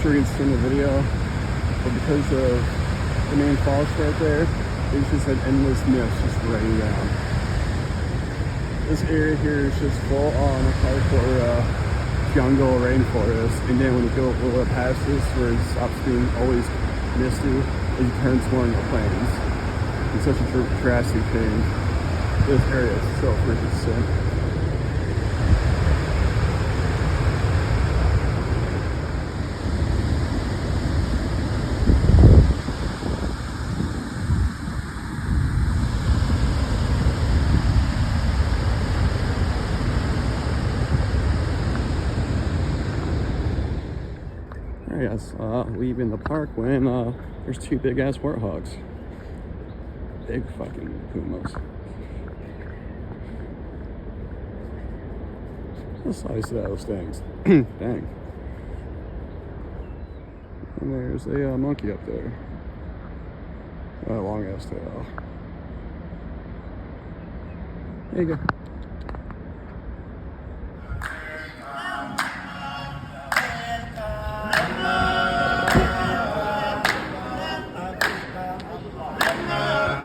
sure you can see in the video, but because of the main falls right there, it's just an endless mist just raining down. This area here is just full on hardcore jungle rainforest, and then when you go a little bit past this, where it stops being always misty, it turns more into plains. It's such a drastic change. This area is so freaking sick. Yes, leaving the park when there's two big ass warthogs. Big fucking pumas. The size of those things. Dang. And there's a monkey up there. A long ass tail. There you go.